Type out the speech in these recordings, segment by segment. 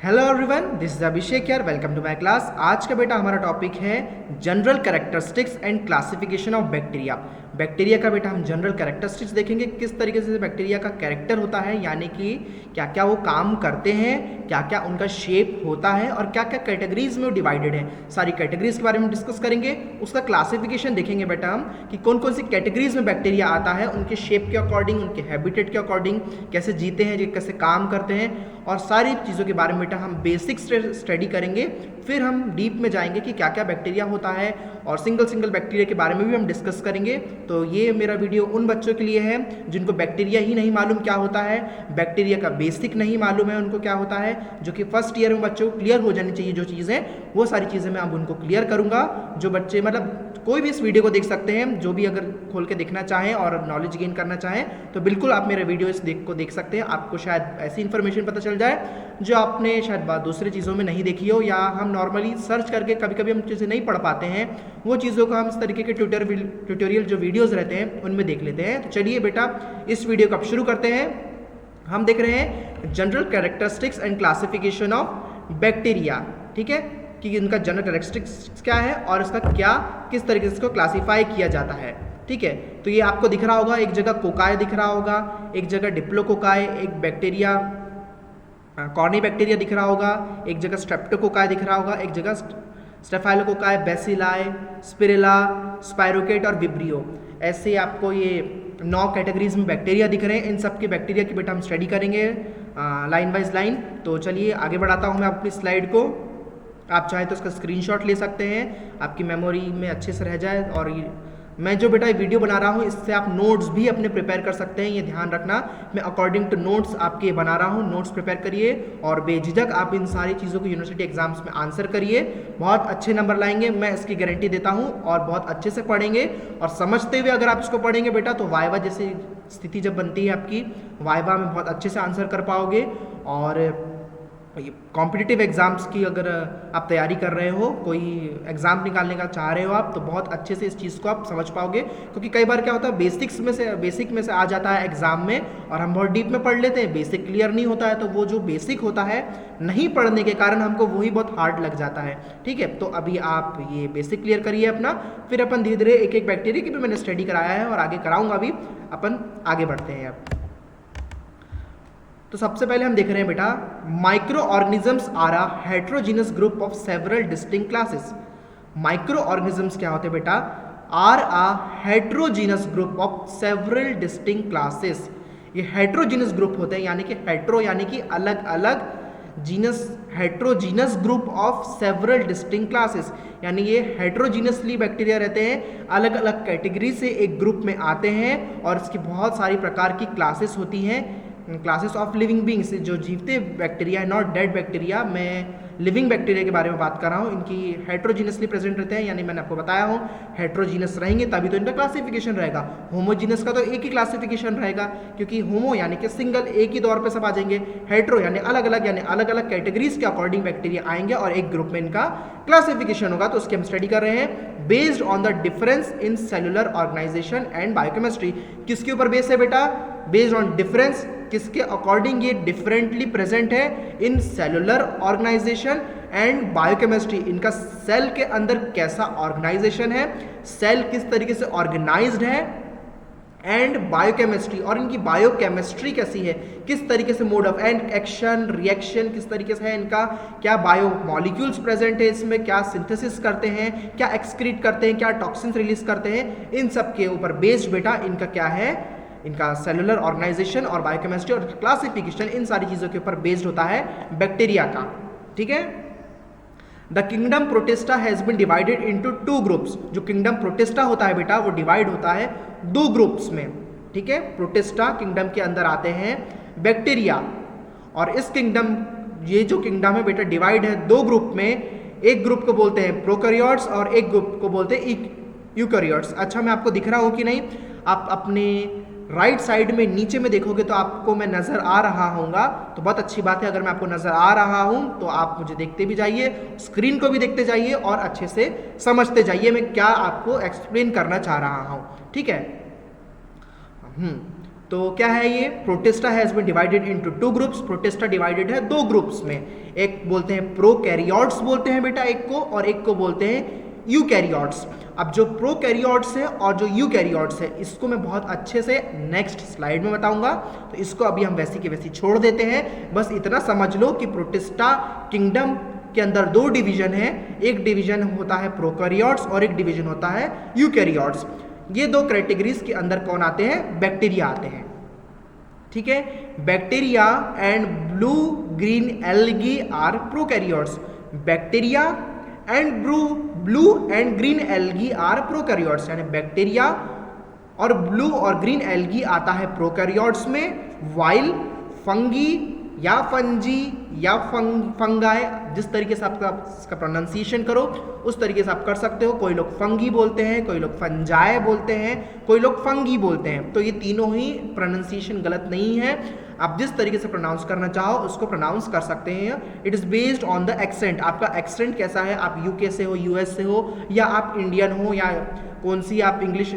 Hello everyone, this is Abhishek यार। Welcome to my class. आज का बेटा हमारा टॉपिक है general characteristics and classification of bacteria. Bacteria का बेटा हम जनरल कैरेक्टरिस्टिक्स देखेंगे, किस तरीके से बैक्टीरिया का कैरेक्टर होता है, यानी कि क्या क्या वो काम करते हैं, क्या क्या उनका शेप होता है और क्या क्या कैटेगरीज में वो डिवाइडेड है। सारी कैटेगरीज के बारे में डिस्कस करेंगे। उसका क्लासिफिकेशन देखेंगे बेटा हम कि कौन कौन सी कैटेगरीज में बैक्टीरिया आता है, उनके शेप के अकॉर्डिंग, उनके हैबिटेट के अकॉर्डिंग, कैसे जीते हैं, कैसे काम करते हैं, और सारी चीज़ों के बारे में बेटा हम बेसिक स्टडी करेंगे। फिर हम डीप में जाएंगे कि क्या क्या बैक्टीरिया होता है और सिंगल बैक्टीरिया के बारे में भी हम डिस्कस करेंगे। तो ये मेरा वीडियो उन बच्चों के लिए है जिनको बैक्टीरिया ही नहीं मालूम क्या होता है, बैक्टीरिया का बेसिक नहीं मालूम है उनको क्या होता है, जो कि फर्स्ट ईयर में बच्चों को क्लियर हो जानी चाहिए। जो चीज़ें वो सारी चीज़ें मैं अब उनको क्लियर करूँगा। जो बच्चे मतलब कोई भी इस वीडियो को देख सकते हैं, जो भी अगर खोल के देखना चाहें और नॉलेज गेन करना चाहें तो बिल्कुल आप मेरे वीडियो को देख सकते हैं। आपको शायद ऐसी इन्फॉर्मेशन पता चल जाए जो आपने शायद दूसरी चीज़ों में नहीं देखी हो, या हम नॉर्मली सर्च करके कभी कभी हम चीज़ें नहीं पढ़ पाते हैं, वो चीज़ों को हम इस तरीके के ट्यूटोरियल जो वीडियोज़ रहते हैं उनमें देख लेते हैं। तो चलिए बेटा इस वीडियो को अब शुरू करते हैं। हम देख रहे हैं general characteristics and classification of bacteria, ठीक है, कि इनका जनरल कैरेक्टरिस्टिक्स क्या है और इसका क्या किस तरीके से इसको क्लासीफाई किया जाता है। ठीक है, तो ये आपको दिख रहा होगा, एक जगह कोकाय दिख रहा होगा, एक जगह डिप्लोकोकाय, एक बैक्टीरिया कॉर्नी बैक्टीरिया दिख रहा होगा, एक जगह स्ट्रेप्टोकोकाय दिख रहा होगा, एक जगह स्टेफाइलोकोकाय, बेसिलाई, स्पिरिला, स्पाइरोकेट और विब्रियो। ऐसे आपको ये 9 कैटेगरीज में बैक्टीरिया दिख रहे हैं। इन सब के बैक्टीरिया की बेटा हम स्टडी करेंगे लाइन वाइज लाइन। तो चलिए आगे बढ़ाता हूँ मैं अपनी स्लाइड को। आप चाहे तो इसका स्क्रीनशॉट ले सकते हैं, आपकी मेमोरी में अच्छे से रह जाए। और मैं जो बेटा वीडियो बना रहा हूँ इससे आप नोट्स भी अपने प्रिपेयर कर सकते हैं, ये ध्यान रखना। मैं अकॉर्डिंग टू नोट्स आपके बना रहा हूँ, नोट्स प्रिपेयर करिए और बेझिझक आप इन सारी चीज़ों को यूनिवर्सिटी एग्जाम्स में आंसर करिए। बहुत अच्छे नंबर लाएंगे, मैं इसकी गारंटी देता हूँ। और बहुत अच्छे से पढ़ेंगे और समझते हुए अगर आप इसको पढ़ेंगे बेटा तो वाइवा जैसी स्थिति जब बनती है आपकी, वाइवा में बहुत अच्छे से आंसर कर पाओगे। और कॉम्पिटिटिव एग्ज़ाम्स की अगर आप तैयारी कर रहे हो, कोई एग्ज़ाम निकालने का चाह रहे हो आप, तो बहुत अच्छे से इस चीज़ को आप समझ पाओगे। क्योंकि कई बार क्या होता है बेसिक में से आ जाता है एग्ज़ाम में और हम बहुत डीप में पढ़ लेते हैं, बेसिक क्लियर नहीं होता है, तो वो जो बेसिक होता है नहीं पढ़ने के कारण हमको वही बहुत हार्ड लग जाता है। ठीक है, तो अभी आप ये बेसिक क्लियर करिए अपना, फिर अपन धीरे धीरे एक एक बैक्टीरिया की भी मैंने स्टडी कराया है और आगे कराऊँगा भी। अपन आगे बढ़ते हैं अब। तो सबसे पहले हम देख रहे हैं बेटा microorganisms are a heterogeneous group of several distinct classes. Microorganisms क्या होते हैं बेटा? Are a heterogeneous group of several distinct classes. ये हेट्रोजीनस ग्रुप होते हैं, यानी कि हेट्रो यानी कि अलग अलग, genus heterogeneous group of several distinct classes, यानी ये हेट्रोजीनसली बैक्टीरिया रहते हैं, अलग अलग कैटेगरी से एक ग्रुप में आते हैं और इसकी बहुत सारी प्रकार की क्लासेस होती हैं। क्लासेस ऑफ लिविंग बींग्स, जो जीवते बैक्टीरिया है, नॉट डेड बैक्टीरिया। मैं लिविंग बैक्टीरिया के बारे में बात कर रहा हूँ। इनकी हेट्रोजीनसली प्रेजेंट रहते हैं, यानी मैंने आपको बताया हूँ हेट्रोजीनस रहेंगे तभी तो इनका क्लासिफिकेशन रहेगा। होमोजीनस का तो एक ही क्लासिफिकेशन रहेगा, क्योंकि होमो यानी कि सिंगल, एक ही दौर पे सब आ जाएंगे। हेट्रो यानी अलग अलग, यानी अलग अलग कैटेगरीज के अकॉर्डिंग बैक्टीरिया आएंगे और एक ग्रुप में इनका क्लासिफिकेशन होगा। तो उसकी हम स्टडी कर रहे हैं based on the difference in cellular organization and biochemistry. किसके ऊपर बेस है बेटा? बेस्ड ऑन डिफरेंस, किसके अकॉर्डिंग ये डिफरेंटली प्रेजेंट है in cellular organization and biochemistry. इनका सेल के अंदर कैसा ऑर्गेनाइजेशन है, सेल किस तरीके से ऑर्गेनाइज्ड है, एंड बायोकेमिस्ट्री, और इनकी बायोकेमिस्ट्री कैसी है, किस तरीके से mode of and action reaction किस तरीके से है इनका, क्या बायो मॉलिक्यूल्स प्रेजेंट है इसमें, क्या सिंथेसिस करते हैं, क्या एक्सक्रीट करते हैं, क्या टॉक्सिन्स रिलीज करते हैं, इन सब के ऊपर बेस्ड बेटा इनका क्या है, इनका सेलुलर ऑर्गेनाइजेशन और बायोकेमिस्ट्री और क्लासिफिकेशन, इन सारी चीज़ों के ऊपर बेस्ड होता है बैक्टीरिया का। ठीक है, the kingdom protista has been divided into 2 groups. जो किंगडम प्रोटिस्टा होता है बेटा वो डिवाइड होता है 2 ग्रुप्स में। ठीक है, प्रोटिस्टा किंगडम के अंदर आते हैं बैक्टीरिया, और इस किंगडम, ये जो किंगडम है बेटा डिवाइड है 2 ग्रुप में। एक ग्रुप को बोलते हैं प्रोकैरियोट्स और एक ग्रुप को बोलते हैं यूकैरियोट्स। अच्छा, मैं आपको दिख रहा हूँ कि नहीं? आप अपने राइट साइड में नीचे में देखोगे तो आपको मैं नज़र आ रहा हूँगा, तो बहुत अच्छी बात है। अगर मैं आपको नज़र आ रहा हूँ तो आप मुझे देखते भी जाइए, स्क्रीन को भी देखते जाइए और अच्छे से समझते जाइए मैं क्या आपको एक्सप्लेन करना चाह रहा हूँ। ठीक है, तो क्या है ये, protista has been divided into 2 groups. Protista divided है 2 ग्रुप्स में, एक बोलते हैं प्रोकैरियोट्स बोलते हैं बेटा एक को, और एक को बोलते हैं यूकैरियोट्स। अब जो प्रोकैरियोट्स है और जो यूकैरियोट्स है इसको मैं बहुत अच्छे से नेक्स्ट स्लाइड में बताऊंगा, तो इसको अभी हम वैसी के वैसी छोड़ देते हैं। बस इतना समझ लो कि प्रोटिस्टा किंगडम के अंदर 2 डिवीजन है, एक डिवीजन होता है प्रोकैरियोट्स और एक डिवीजन होता है यूकैरियोट्स। ये 2 कैटेगरीज के अंदर कौन आते हैं, बैक्टीरिया आते हैं, ठीक है। Bacteria and blue green algae are prokaryotes. Bacteria and blue and green algae are prokaryotes, यानी बैक्टीरिया और ब्लू और ग्रीन एल्गी आता है प्रोकैरियोट्स में, वाइल फंगी या फंजी या फंगाई, जिस तरीके से आपका इसका प्रोनाउंसिएशन करो उस तरीके से आप कर सकते हो। कोई लोग फंगी बोलते हैं, कोई लोग फंजाए बोलते हैं, कोई लोग फंगी बोलते हैं, तो ये तीनों ही प्रोनाउंसिएशन गलत नहीं है। आप जिस तरीके से प्रोनाउंस करना चाहो उसको प्रोनाउंस कर सकते हैं। It is based on the accent, आपका एक्सेंट कैसा है, आप यूके से हो, यूएस से हो, या आप इंडियन हो, या कौन सी आप इंग्लिश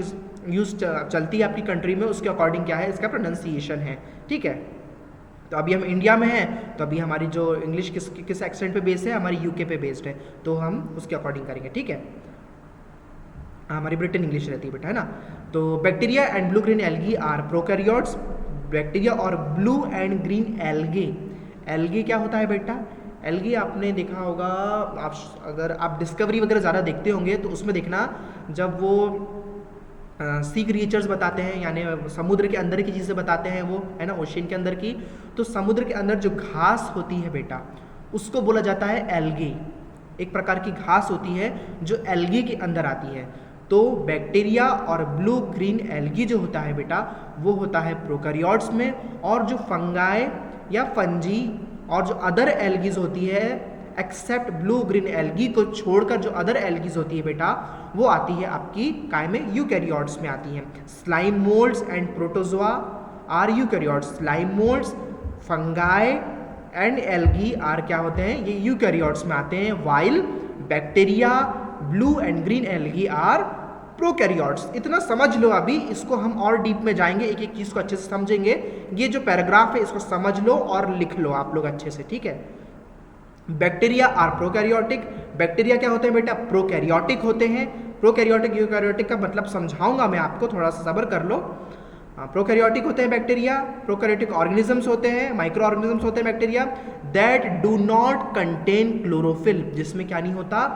यूज चलती है आपकी कंट्री में, उसके अकॉर्डिंग क्या है इसका प्रोनाउंसिएशन है, ठीक है। तो अभी हम इंडिया में हैं, तो अभी हमारी जो इंग्लिश किस एक्सेंट पे बेस्ड है, हमारी यूके पे बेस्ड है, तो हम उसके अकॉर्डिंग करेंगे, ठीक है। हमारी ब्रिटेन इंग्लिश रहती है बेटा, है ना। तो bacteria and blue green algae are prokaryotes. Bacteria और blue and green algae, algae क्या होता है बेटा, एल्गी आपने देखा होगा, अगर आप डिस्कवरी वगैरह ज़्यादा देखते होंगे तो उसमें देखना जब वो सी क्रिएचर्स बताते हैं, यानी समुद्र के अंदर की चीज़ें बताते हैं वो, है ना, ओशियन के अंदर की, तो समुद्र के अंदर जो घास होती है बेटा उसको बोला जाता है एल्गी। एक प्रकार की घास होती है जो एल्गी के अंदर आती है। तो बैक्टीरिया और ब्लू ग्रीन एल्गी जो होता है बेटा वो होता है प्रोकैरियोट्स में, और जो फंगाई या फंजी और जो अदर एल्गीज होती है एक्सेप्ट ब्लू ग्रीन एल्गी को छोड़कर जो अदर एल्गीज होती है बेटा वो आती है आपकी काय में, यूकैरियोट्स में आती हैं। Slime moulds and protozoa are eukaryotes. Slime moulds, fungi and algae are क्या होते हैं, ये यूकैरियोट्स में आते हैं, while bacteria blue and green algae are prokaryotes. इतना समझ लो, अभी इसको हम और डीप में जाएंगे, एक एक चीज़ को अच्छे से समझेंगे। ये जो पैराग्राफ है इसको समझ लो और लिख लो आप लोग अच्छे से, ठीक है। Bacteria are prokaryotic. बैक्टीरिया क्या होते हैं बेटा, प्रोकैरियोटिक होते हैं। प्रोकैरियोटिक यूकैरियोटिक का मतलब समझाऊंगा मैं आपको, थोड़ा सा सब्र कर लो। प्रोकैरियोटिक होते हैं बैक्टीरिया, प्रोकैरियोटिक ऑर्गेनिजम्स होते हैं, माइक्रो ऑर्गेनिजम्स होते हैं bacteria, that do not contain chlorophyll, जिसमें क्या नहीं होता,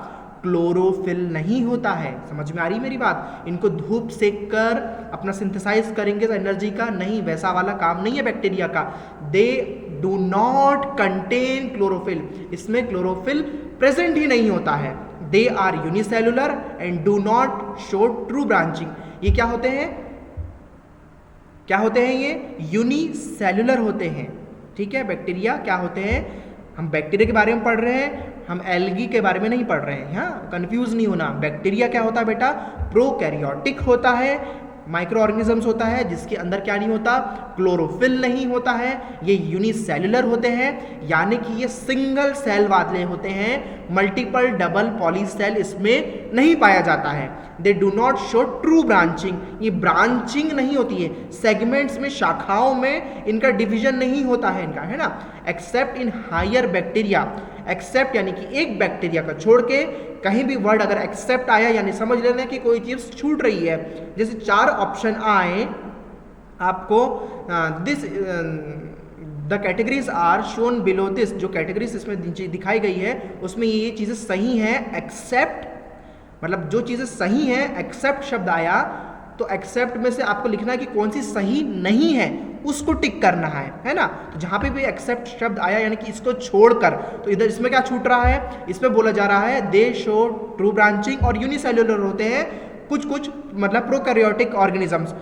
क्लोरोफिल नहीं होता है। समझ में आ रही मेरी बात, इनको धूप सेक कर अपना सिंथेसाइज करेंगे तो एनर्जी का, नहीं, वैसा वाला काम नहीं है बैक्टीरिया का। They do not contain chlorophyll, इसमें क्लोरोफिल प्रेजेंट ही नहीं होता है। They are unicellular and do not show true branching. ये क्या होते हैं, क्या होते हैं, ये यूनिसेलुलर होते हैं, ठीक है। बैक्टीरिया क्या होते हैं, हम बैक्टीरिया के बारे में पढ़ रहे हैं, हम एल्गी के बारे में नहीं पढ़ रहे हैं, हाँ, कंफ्यूज नहीं होना। बैक्टीरिया क्या होता है बेटा, प्रोकैरियोटिक होता है, माइक्रो ऑर्गेनिजम्स होता है जिसके अंदर क्या नहीं होता, क्लोरोफिल नहीं होता है। ये यूनिसेलुलर होते हैं, यानी कि ये सिंगल सेल वाले होते हैं, मल्टीपल डबल पॉली सेल इसमें नहीं पाया जाता है। दे do not show true branching, ये ब्रांचिंग नहीं होती है, सेगमेंट्स में, शाखाओं में इनका डिवीजन नहीं होता है इनका, है ना। Except in higher bacteria, except यानी कि एक बैक्टीरिया का छोड़ के, कहीं भी वर्ड अगर एक्सेप्ट आया यानी समझ लेना कि कोई चीज़ छूट रही है। जैसे 4 ऑप्शन आए आपको, this the categories are shown below this, जो कैटेगरीज इसमें दिखाई गई है उसमें ये चीज़ें सही हैं, एक्सेप्ट मतलब जो चीज़ें सही हैं, एक्सेप्ट शब्द आया तो एक्सेप्ट में से आपको लिखना है कि कौन सी सही नहीं है, उसको टिक करना है ना। तो जहाँ पे भी एक्सेप्ट शब्द आया यानी कि इसको छोड़कर, तो इधर इसमें क्या छूट रहा है, इसमें बोला जा रहा है दे शो ट्रू ब्रांचिंग और यूनिसेल्युलर होते हैं कुछ कुछ मतलब prokaryotic organisms.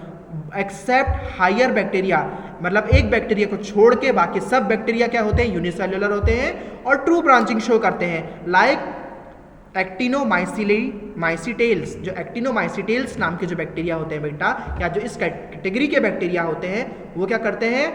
Except higher bacteria मतलब एक बैक्टीरिया को छोड़ के बाकी सब बैक्टीरिया क्या होते हैं, यूनिसेल्युलर होते हैं और ट्रू ब्रांचिंग शो करते हैं। लाइक एक्टिनोमाइसिटेल्स, जो एक्टिनोमाइसिटेल्स नाम के जो बैक्टीरिया होते हैं बेटा, या जो इस कैटेगरी के बैक्टीरिया होते हैं वो क्या करते हैं,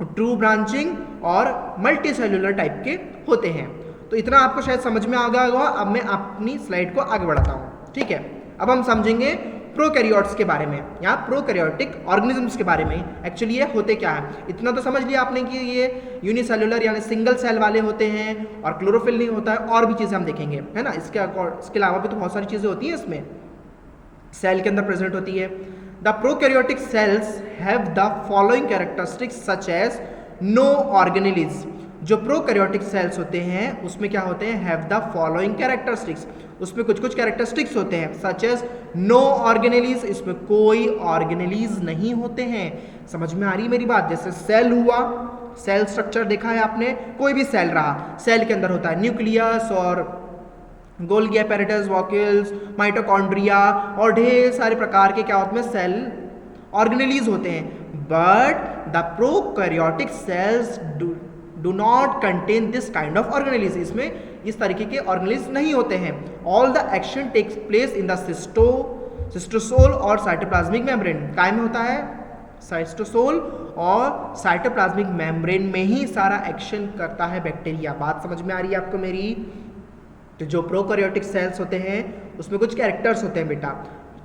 ट्रू ब्रांचिंग और मल्टी सेल्युलर टाइप के होते हैं। तो इतना आपको शायद समझ में आ गया होगा। अब मैं अपनी स्लाइड को आगे बढ़ाता हूँ, ठीक है। अब हम समझेंगे प्रोकैरियोट्स के बारे में या प्रोकैरियोटिक ऑर्गेनिजम्स के बारे में। एक्चुअली ये होते क्या है, इतना तो समझ लिया आपने कि ये यूनिसेलुलर यानी सिंगल सेल वाले होते हैं और क्लोरोफिल नहीं होता है, और भी चीज़ें हम देखेंगे, है ना। इसके अलावा भी तो बहुत सारी चीज़ें होती हैं इसमें, सेल के अंदर प्रेजेंट होती है। The prokaryotic cells have the following characteristics such as no organelles. जो प्रोकैरियोटिक सेल्स होते हैं उसमें क्या होते हैं, हैव द फॉलोइंग कैरेक्टरिस्टिक्स, उसमें कुछ कुछ कैरेक्टरिस्टिक्स होते हैं, सच एज नो ऑर्गेनेलिज, इसमें कोई ऑर्गेनेलिज नहीं होते हैं। समझ में आ रही है मेरी बात। जैसे सेल हुआ, सेल स्ट्रक्चर देखा है आपने, कोई भी सेल रहा, सेल के अंदर होता है न्यूक्लियस और गोल्गी एपेरेटस, वॉक्यूल्स, माइटोकॉन्ड्रिया और ढेर सारे प्रकार के क्या होते हैं सेल ऑर्गेनेलिज होते हैं। But the prokaryotic cells do not contain this kind of organelles, इसमें इस तरीके के ऑर्गेनेलिज नहीं होते हैं। All the action takes place in the cytosol और साइटोप्लाज्मिक मेम्ब्रेन। काय में होता है, साइटोसोल और साइटोप्लाज्मिक मेम्ब्रेन में ही सारा एक्शन करता है बैक्टीरिया। बात समझ में आ रही है आपको मेरी। तो जो प्रोकैरियोटिक सेल्स होते हैं उसमें कुछ कैरेक्टर्स होते हैं बेटा।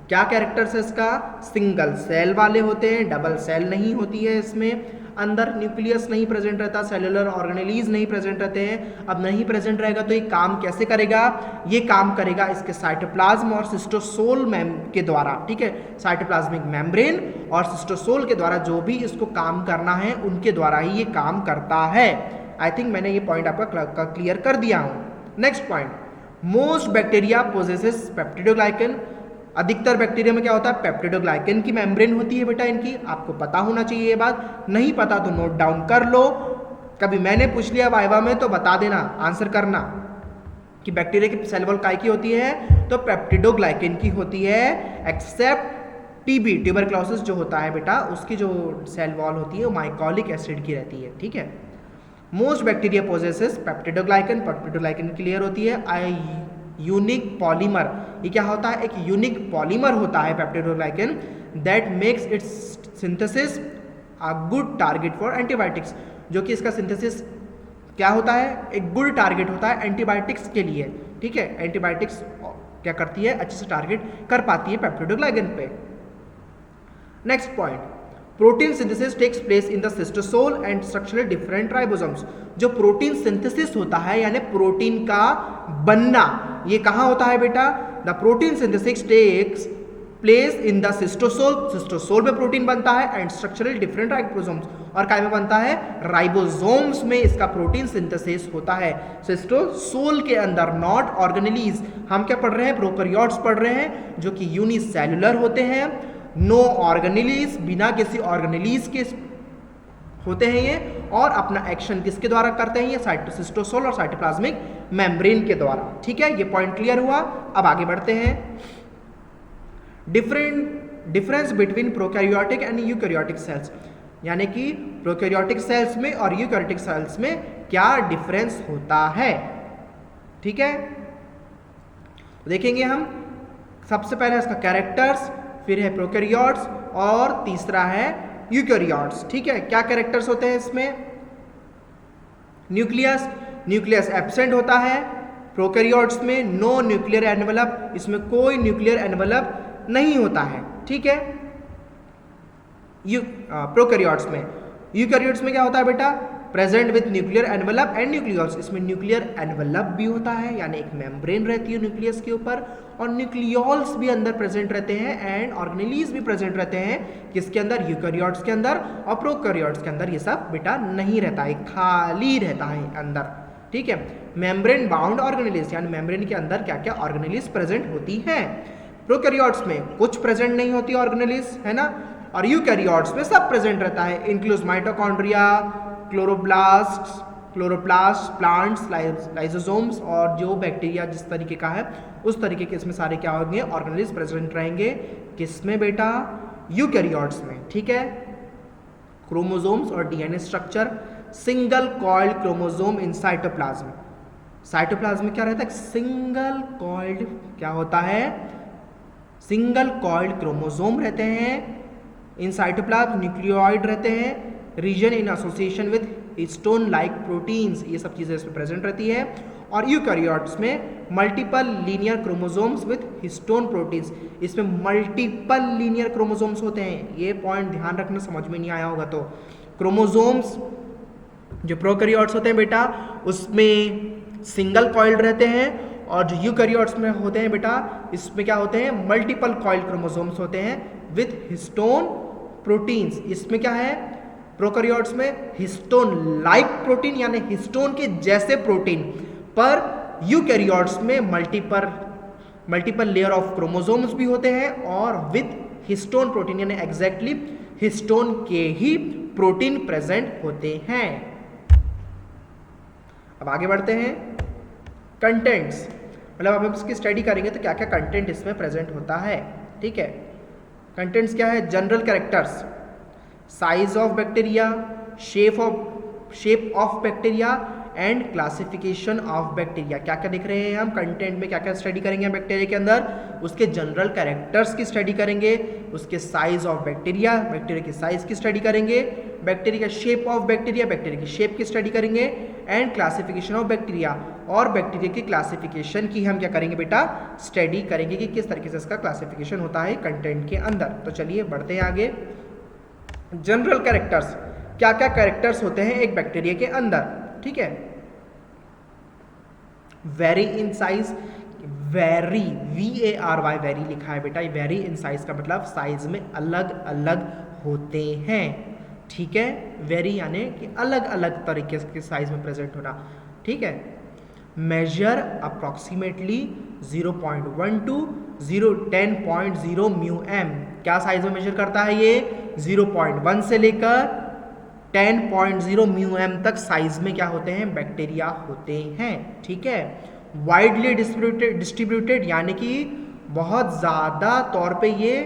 क्या कैरेक्टर्स है इसका, सिंगल सेल वाले होते हैं, डबल सेल नहीं होती है इसमें, अंदर न्यूक्लियस नहीं प्रेजेंट रहता, सेलुलर ऑर्गेनेलिज नहीं प्रेजेंट रहते हैं। अब नहीं प्रेजेंट रहेगा तो ये काम कैसे करेगा, ये काम करेगा इसके साइटोप्लाज्म और सिस्टोसोल के द्वारा, ठीक है। साइटोप्लाज्मिक मेम्ब्रेन और सिस्टोसोल के द्वारा जो भी इसको काम करना है उनके द्वारा ही ये काम करता है। आई थिंक मैंने ये पॉइंट आपका क्लियर कर दिया हूँ। Next point, most bacteria possesses peptidoglycan. अधिकतर बैक्टीरिया में क्या होता है, पेप्टिडोग्लाइकन की मेम्ब्रेन होती है बेटा इनकी। आपको पता होना चाहिए ये बात, नहीं पता तो नोट डाउन कर लो। कभी मैंने पूछ लिया वाइवा में तो बता देना, आंसर करना कि बैक्टीरिया की सेल वॉल काय की होती है, तो पेप्टिडोग्लाइकन की होती है, एक्सेप्ट टीबी, ट्यूबरक्लोसिस जो होता है बेटा, उसकी जो सेल वॉल होती है वो माइकोलिक एसिड की रहती है, ठीक है। Most bacteria possesses peptidoglycan, peptidoglycan clear होती है। यूनिक पॉलीमर, ये क्या होता है, एक यूनिक पॉलीमर होता है peptidoglycan that makes it's synthesis a good target for antibiotics. जो कि इसका सिंथेसिस क्या होता है, एक गुड टारगेट होता है एंटीबायोटिक्स के लिए, ठीक है। एंटीबायोटिक्स क्या करती है, अच्छे से टारगेट कर पाती है पेप्टिडोग्लाइकन पे। Next point, protein synthesis takes place in the cytosol and structurally different ribosomes. जो प्रोटीन सिंथेसिस होता है यानी प्रोटीन का बनना, ये कहाँ होता है बेटा, the protein synthesis takes place in the cytosol, cytosol में प्रोटीन बनता है, एंड स्ट्रक्चरली डिफरेंट राइबोसोम्स, और काय में बनता है, राइबोसोम्स में इसका प्रोटीन सिंथेसिस होता है, सिस्टोसोल के अंदर, नॉट ऑर्गेनेलिज। हम क्या पढ़ रहे हैं, प्रोकैरियोट्स पढ़ रहे हैं जो कि यूनिसेलुलर होते हैं, नो ऑर्गेनेलिज, बिना किसी ऑर्गेनेलिज के होते हैं ये, और अपना एक्शन किसके द्वारा करते हैं, ये सिस्टोसोल और साइटोप्लाज्मिक मेम्ब्रेन के द्वारा, ठीक है। ये पॉइंट क्लियर हुआ। अब आगे बढ़ते हैं। Difference between prokaryotic and eukaryotic cells, यानी कि प्रोकैरियोटिक सेल्स में और यूकैरियोटिक सेल्स में क्या डिफरेंस होता है, ठीक है। देखेंगे हम सबसे पहले इसका कैरेक्टर्स, फिर है प्रोकैरियोट्स और तीसरा है यूकैरियोट्स, ठीक है। क्या कैरेक्टर्स होते हैं इसमें, न्यूक्लियस, न्यूक्लियस एब्सेंट होता है प्रोकैरियोट्स में, नो न्यूक्लियर एनवेलप, इसमें कोई न्यूक्लियर एनवेलप नहीं होता है, ठीक है। प्रोकैरियोट्स में, यूकैरियोट्स में क्या होता है बेटा, present with nuclear envelope and nucleus, इसमें न्यूक्लियर एनवेलप भी होता है यानी एक मेम्ब्रेन रहती है न्यूक्लियस के ऊपर, और न्यूक्लियोल्स भी अंदर प्रेजेंट रहते हैं, एंड ऑर्गेनेलिज भी प्रेजेंट रहते हैं, किसके अंदर, यूकैरियोट्स के अंदर, और प्रोकैरियोट्स के अंदर ये सब बेटा नहीं रहता है, खाली रहता है अंदर, ठीक है। मेम्ब्रेन बाउंड ऑर्गेनेलिज, यानी मेम्ब्रेन के अंदर क्या क्या ऑर्गेनेलिज प्रेजेंट होती है। प्रोकैरियोट्स में कुछ प्रेजेंट नहीं होती ऑर्गेनेलिज, है ना, और यूकैरियोट्स में सब प्रेजेंट रहता है, includes mitochondria, chloroplast, plants, lysosomes, और जो बैक्टीरिया जिस तरीके का है उस तरीके के इसमें सारे क्या होंगे, ऑर्गेनेलिज प्रेजेंट रहेंगे, किसमें बेटा, यूकैरियोट्स में, ठीक है। क्रोमोसोम्स और DNA structure, single coiled chromosome in cytoplasm. Cytoplasm में क्या रहता है, सिंगल कॉइल्ड, क्या होता है, सिंगल कॉइल्ड क्रोमोसोम रहते हैं, इन साइटोप्लाज्म न्यूक्लियोइड रहते हैं, region in association with stone like proteins, ये सब चीज़ें इसमें प्रेजेंट रहती है, और यूकैरियोट्स में multiple linear chromosomes with histone proteins, इसमें मल्टीपल लीनियर क्रोमोसोम्स होते हैं। ये पॉइंट ध्यान रखना, समझ में नहीं आया होगा तो क्रोमोसोम्स जो प्रोकैरियोट्स होते हैं बेटा उसमें सिंगल कॉइल्ड रहते हैं, और जो यूकैरियोट्स में होते हैं बेटा इसमें क्या होते हैं, मल्टीपल कॉइल्ड क्रोमोसोम्स होते हैं विथ हिस्टोन प्रोटीन्स। इसमें क्या है, प्रोकैरियोट्स में हिस्टोन लाइक प्रोटीन यानी हिस्टोन के जैसे प्रोटीन, पर यूकैरियोट्स में मल्टीपल लेयर ऑफ क्रोमोसोम्स भी होते हैं और विथ हिस्टोन प्रोटीन यानी एग्जैक्टली हिस्टोन के ही प्रोटीन प्रेजेंट होते हैं। अब आगे बढ़ते हैं, कंटेंट्स, मतलब अब हम इसकी स्टडी करेंगे तो क्या क्या कंटेंट इसमें प्रेजेंट होता है। ठीक है, कंटेंट्स क्या है, general characters, size of bacteria, shape of bacteria and classification of bacteria. क्या क्या दिख रहे हैं हम कंटेंट में, क्या क्या स्टडी करेंगे बैक्टीरिया के अंदर, उसके जनरल कैरेक्टर्स की स्टडी करेंगे, उसके साइज ऑफ बैक्टीरिया, बैक्टीरिया की साइज की स्टडी करेंगे, बैक्टीरिया का शेप ऑफ बैक्टीरिया, बैक्टीरिया की शेप की स्टडी करेंगे, एंड क्लासिफिकेशन ऑफ बैक्टीरिया, और बैक्टीरिया की क्लासिफिकेशन की हम क्या करेंगे बेटा, स्टडी करेंगे कि किस तरीके से इसका क्लासिफिकेशन होता है कंटेंट के अंदर। तो चलिए बढ़ते हैं आगे। जनरल कैरेक्टर्स, क्या क्या कैरेक्टर्स होते हैं एक बैक्टीरिया के अंदर। ठीक है, very in size, very VARY very लिखा है बेटा, ये वेरी इन साइज का मतलब साइज में अलग अलग होते हैं। ठीक है, वेरी यानी कि अलग अलग तरीके के साइज में प्रेजेंट होना। ठीक है, मेजर अप्रॉक्सीमेटली 0.1 to 10.0 μm, क्या साइज में मेजर करता है ये, 0.1 से लेकर 10.0 μm तक साइज में क्या होते हैं, बैक्टीरिया होते हैं। ठीक है, वाइडली डिस्ट्रीब्यूटेड यानी कि बहुत ज़्यादा तौर पे ये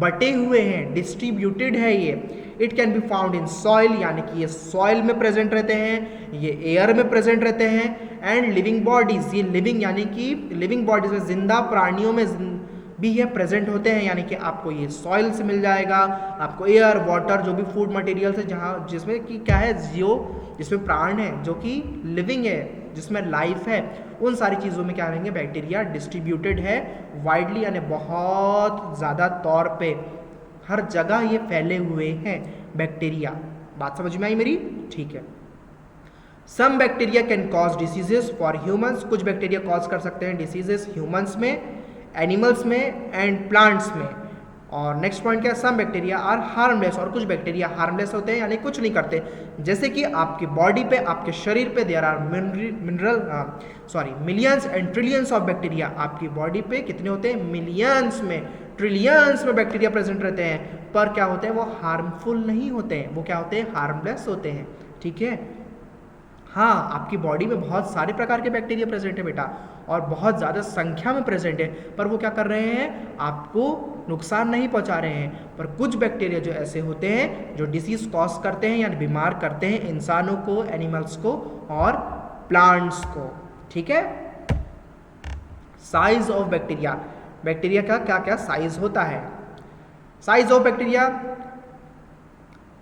बटे हुए हैं, डिस्ट्रीब्यूटेड है ये। It can be found in soil यानी कि ये सॉइल में प्रेजेंट रहते हैं, ये एयर में प्रेजेंट रहते हैं, एंड लिविंग बॉडीज, ये लिविंग यानी कि लिविंग बॉडीज में जिंदा प्राणियों में भी ये प्रेजेंट होते हैं, यानी कि आपको ये सॉइल से मिल जाएगा, आपको एयर, वाटर, जो भी फूड मटेरियल है जहाँ जिसमें कि क्या है, जिसमें प्राण है, जो कि लिविंग है, जिसमें लाइफ है, उन सारी चीज़ों में क्या रहेंगे, बैक्टीरिया डिस्ट्रीब्यूटेड है वाइडली यानी बहुत ज़्यादा तौर पे हर जगह ये फैले हुए हैं बैक्टीरिया। बात समझ में आई मेरी? ठीक है। Some bacteria can cause diseases for humans, कुछ बैक्टीरिया कॉज कर सकते हैं डिसीजेस ह्यूमंस में, एनिमल्स में एंड प्लांट्स में। और नेक्स्ट पॉइंट क्या है, सम बैक्टीरिया आर हार्मलेस, और कुछ बैक्टीरिया हार्मलेस होते हैं यानी कुछ नहीं करते। जैसे कि आपकी बॉडी पे, आपके शरीर पे there are millions and trillions of bacteria, आपकी बॉडी पे कितने होते हैं, मिलियंस में, ट्रिलियंस में बैक्टीरिया प्रेजेंट रहते हैं, पर क्या होते हैं, वो हार्मफुल नहीं होते हैं, वो क्या होते हैं, हार्मलेस होते हैं। ठीक है, हाँ, आपकी बॉडी में बहुत सारे प्रकार के बैक्टीरिया प्रेजेंट है बेटा, और बहुत ज़्यादा संख्या में प्रेजेंट है, पर वो क्या कर रहे हैं, आपको नुकसान नहीं पहुंचा रहे हैं। पर कुछ बैक्टीरिया जो ऐसे होते हैं जो डिसीज कॉज करते हैं यानी बीमार करते हैं इंसानों को, एनिमल्स को और प्लांट्स को। ठीक है, साइज ऑफ बैक्टीरिया, बैक्टीरिया का क्या क्या साइज होता है। Size of bacteria,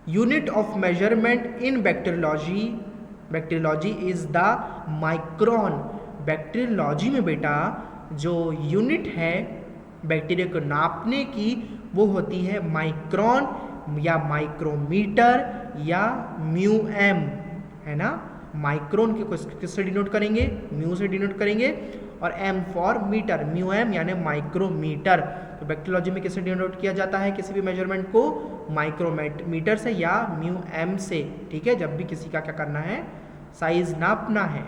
unit of measurement in bacteriology is the micron. Bacteriology में बेटा जो यूनिट है बैक्टीरिया को नापने की वो होती है माइक्रोन या माइक्रोमीटर या म्यूएम, है ना। माइक्रोन के किससे डिनोट करेंगे, म्यू से डिनोट करेंगे, और एम फॉर मीटर, म्यूएम यानी माइक्रोमीटर। तो बैक्टीरियोलॉजी में किससे डिनोट किया जाता है किसी भी मेजरमेंट को, माइक्रोमीटर से या म्यूएम से। ठीक है, जब भी किसी का क्या करना है, साइज नापना है।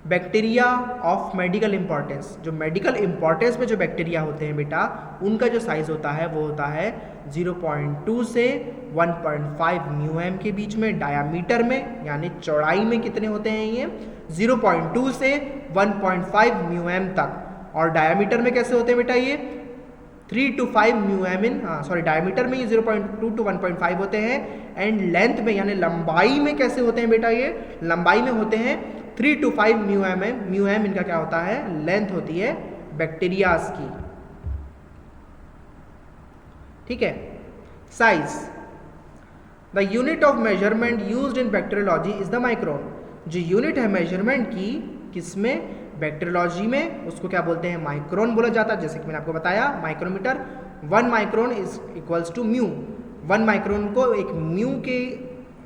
बैक्टीरिया ऑफ मेडिकल इंपॉर्टेंस, जो मेडिकल इंपॉर्टेंस में जो बैक्टीरिया होते हैं बेटा, उनका जो साइज होता है वो होता है 0.2 से 1.5 म्यूएम के बीच में, डायामीटर में यानी चौड़ाई में कितने होते हैं ये, 0.2 से 1.5 म्यूएम तक। और डायामीटर में कैसे होते हैं बेटा ये, 3 to 5 म्यूएम इन, डायामीटर में ये 0.2 to 1.5 होते हैं। एंड लेंथ में यानी लंबाई में कैसे होते हैं बेटा, ये लंबाई में होते हैं 3 to 5 म्यूएम। म्यूएम इनका क्या होता है, लेंथ होती है बैक्टीरियाज की। ठीक है, size, the unit of measurement used in bacteriology is the micron. जो यूनिट है मेजरमेंट की, किसमें, बैक्टीरियोलॉजी में, उसको क्या बोलते हैं, माइक्रोन बोला जाता है। जैसे कि मैंने आपको बताया micrometre, 1 micron is equals to mu. 1 micron को एक म्यू के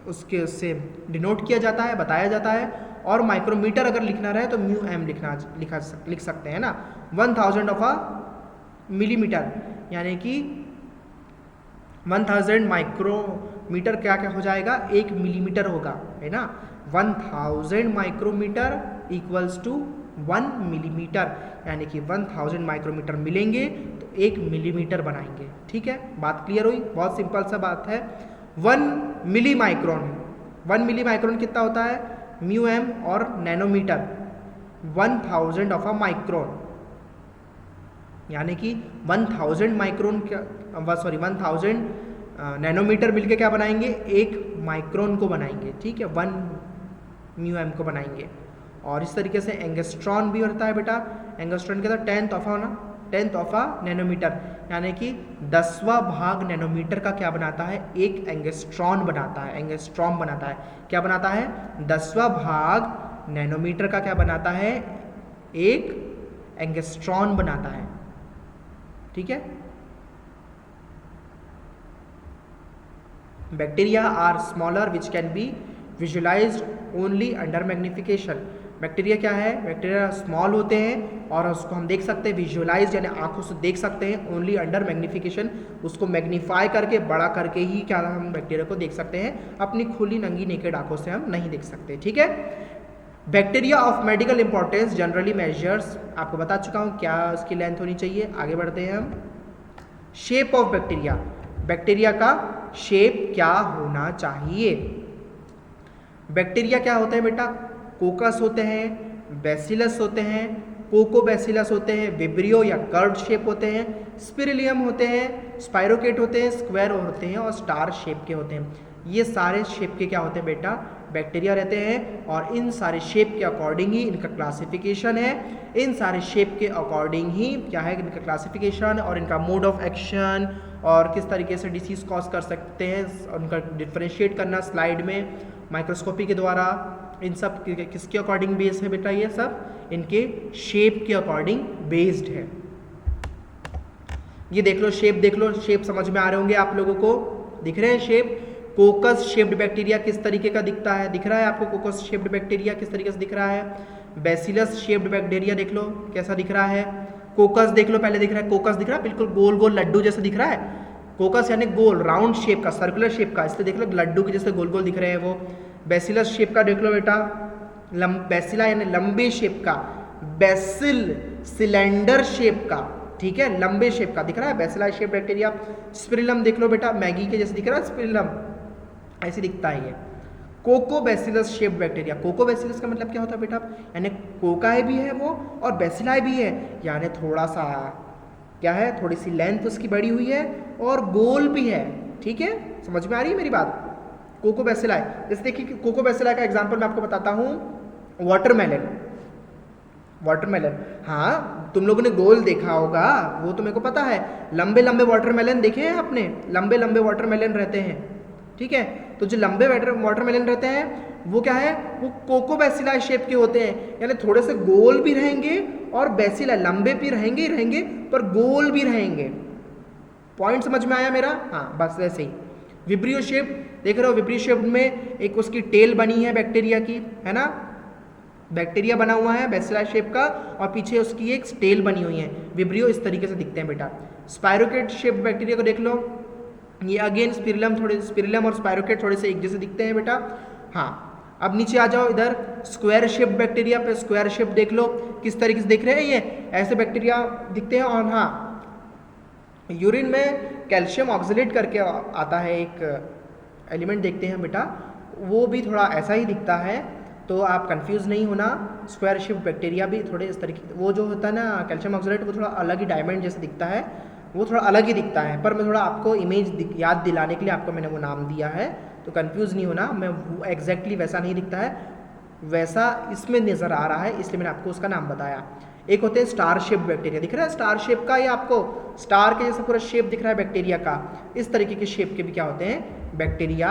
उसके उससे डिनोट किया जाता है, बताया जाता है। और माइक्रोमीटर अगर लिखना रहे तो म्यू एम लिख सकते हैं ना। 1000 ऑफ अ मिलीमीटर, यानी कि 1000 माइक्रोमीटर क्या क्या हो जाएगा, 1 मिलीमीटर होगा, है ना। 1000 माइक्रोमीटर इक्वल्स टू 1 मिलीमीटर, यानी कि 1000 माइक्रोमीटर मिलेंगे तो 1 मिलीमीटर बनाएंगे। ठीक है, बात क्लियर हुई, बहुत सिंपल सा बात है। 1 मिली माइक्रोन, 1 मिली माइक्रोन कितना होता है, म्यू एम, और नैनोमीटर 1000 ऑफ अ माइक्रोन, यानी कि 1000 माइक्रोन क्या, सॉरी 1000 नैनोमीटर मिलके क्या बनाएंगे, 1 माइक्रोन को बनाएंगे। ठीक है, 1 म्यू एम को बनाएंगे। और इस तरीके से एंगस्ट्रॉन भी होता है बेटा। एंगस्ट्रॉन क्या था, 10th ऑफ अ नैनोमीटर, यानी कि 10वां भाग नैनोमीटर का क्या बनाता है, एक एंगस्ट्रॉन बनाता है। एंगस्ट्रॉन बनाता है, क्या बनाता है, 10वां भाग नैनोमीटर का क्या बनाता है, एक एंगस्ट्रॉन बनाता है। ठीक है। Bacteria are smaller which can be visualized only under magnification. Bacteria क्या है, बैक्टीरिया स्मॉल होते हैं और उसको हम देख सकते हैं, विजुअलाइज यानी आंखों से देख सकते हैं, ओनली अंडर मैग्निफिकेशन, उसको मैग्नीफाई करके बड़ा करके ही क्या हम बैक्टीरिया को देख सकते हैं, अपनी खुली नंगी नेकेड आंखों से हम नहीं देख सकते। ठीक है। Bacteria of medical importance generally measures, आपको बता चुका हूँ क्या उसकी लेंथ होनी चाहिए। आगे बढ़ते हैं हम। शेप ऑफ बैक्टीरिया, बैक्टीरिया का शेप क्या होना चाहिए। बैक्टीरिया क्या होते हैं बेटा, कोकस होते हैं, बैसिलस होते हैं, कोकोबैसिलस होते हैं, विब्रियो या कर्व्ड शेप होते हैं, स्पिरिलियम होते हैं, स्पाइरोकेट होते हैं, स्क्वायर होते हैं और स्टार शेप के होते हैं। ये सारे शेप के क्या होते हैं बेटा, बैक्टीरिया रहते हैं। और इन सारे शेप के अकॉर्डिंग ही इनका क्लासिफिकेशन है। इन सारे शेप के अकॉर्डिंग ही क्या है, इनका क्लासिफिकेशन और इनका मोड ऑफ एक्शन और किस तरीके से डिसीज कॉज कर सकते हैं, उनका डिफ्रेंशिएट करना स्लाइड में माइक्रोस्कोपी के द्वारा। इन सब किसके अकॉर्डिंग बेस्ड है बेटा, ये सब इनके शेप के अकॉर्डिंग बेस्ड है। ये देख लो, शेप देख लो, शेप समझ में आ रहे होंगे आप लोगों को, दिख रहे हैं शेप। कोकस शेप्ड बैक्टीरिया किस तरीके का दिखता है, दिख रहा है आपको, कोकस शेप्ड बैक्टीरिया किस तरीके से दिख रहा है। बैसिलस शेप्ड बैक्टीरिया देख लो कैसा दिख रहा है। कोकस देख लो, पहले दिख रहा है, कोकस दिख रहा है बिल्कुल गोल गोल लड्डू जैसा दिख रहा है। कोकस यानी गोल राउंड शेप का, सर्कुलर शेप का, इसलिए देख लो लड्डू के जैसे गोल गोल दिख रहे हैं वो। बैसिलस शेप का देख लो बेटा, बैसिला यानी लंबे शेप का, बैसिल सिलेंडर शेप का, ठीक है, लंबे शेप का दिख रहा है बैसिला शेप बैक्टीरिया। स्पिरिलम देख लो बेटा, मैगी के जैसे दिख रहा है स्पिरिलम, ऐसे दिखता है ये। कोकोबैसिलस शेप बैक्टीरिया, कोकोबैसिलस का मतलब क्या होता है बेटा, यानी कोकाई भी है वो और बैसिलाई भी है, यानी थोड़ा सा क्या है, थोड़ी सी लेंथ उसकी बड़ी हुई है और गोल भी है। ठीक है, समझ में आ रही है मेरी बात। कोकोबैसिलाई, जैसे देखिए कोकोबैसिलाई का एग्जांपल मैं आपको बताता हूँ, वाटरमेलन। वाटरमेलन, हाँ तुम लोगों ने गोल देखा होगा, वो तो मेरे को पता है। लंबे लंबे वाटरमेलन देखे हैं आपने, लंबे लंबे वाटरमेलन रहते हैं। ठीक है, तो जो लंबे वाटरमेलन रहते हैं वो क्या है, वो कोकोबैसिलाई शेप के होते हैं, यानी थोड़े से गोल भी रहेंगे और बैसिला लंबे भी रहेंगे ही रहेंगे पर गोल भी रहेंगे। पॉइंट समझ में आया मेरा? हाँ, बस वैसे ही। विब्रियो शेप देख रहे हो, विब्रियो शेप में एक उसकी टेल बनी है बैक्टीरिया की, है ना, बैक्टीरिया बना हुआ है बैसिला शेप का और पीछे उसकी एक टेल बनी हुई है। विब्रियो इस तरीके से दिखते हैं बेटा। स्पाइरोकेट शेप बैक्टीरिया को देख लो, ये अगेन स्पिरिलम और स्पाइरोकेट थोड़े से एक जैसे दिखते हैं बेटा। हाँ, अब नीचे आ जाओ इधर, स्क्वायर शेप बैक्टीरिया पे स्क्वायर शेप देख लो किस तरीके से दिख रहे हैं, ये ऐसे बैक्टीरिया दिखते हैं। और हाँ, यूरिन में कैल्शियम ऑक्सलेट करके आता है एक एलिमेंट, देखते हैं बेटा, वो भी थोड़ा ऐसा ही दिखता है, तो आप कंफ्यूज नहीं होना। स्क्वायर शेप बैक्टीरिया भी थोड़े इस तरीके, वो जो होता है ना कैल्शियम ऑक्सलेट, वो थोड़ा अलग ही डायमंड जैसे दिखता है, वो थोड़ा अलग ही दिखता है, पर मैं थोड़ा आपको इमेज याद दिलाने के लिए आपको मैंने वो नाम दिया है, तो कंफ्यूज नहीं होना। मैं वो एग्जैक्टली वैसा नहीं दिखता है, वैसा इसमें नज़र आ रहा है, इसलिए मैंने आपको उसका नाम बताया। एक होते हैं स्टार शेप बैक्टीरिया, दिख रहा है स्टार शेप का, ये आपको स्टार के जैसे पूरा शेप दिख रहा है बैक्टीरिया का। इस तरीके के शेप के भी क्या होते हैं, बैक्टीरिया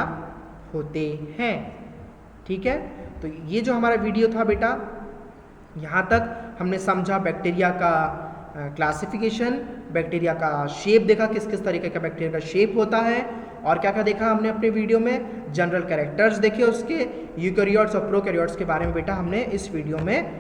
होते हैं। ठीक है, तो ये जो हमारा वीडियो था बेटा, यहाँ तक हमने समझा बैक्टीरिया का क्लासिफिकेशन, बैक्टीरिया का शेप देखा, किस किस तरीके का बैक्टीरिया का शेप होता है, और क्या क्या देखा हमने अपने वीडियो में, जनरल कैरेक्टर्स देखे उसके, यूकैरियोट्स और प्रोकैरियोट्स के बारे में बेटा हमने इस वीडियो में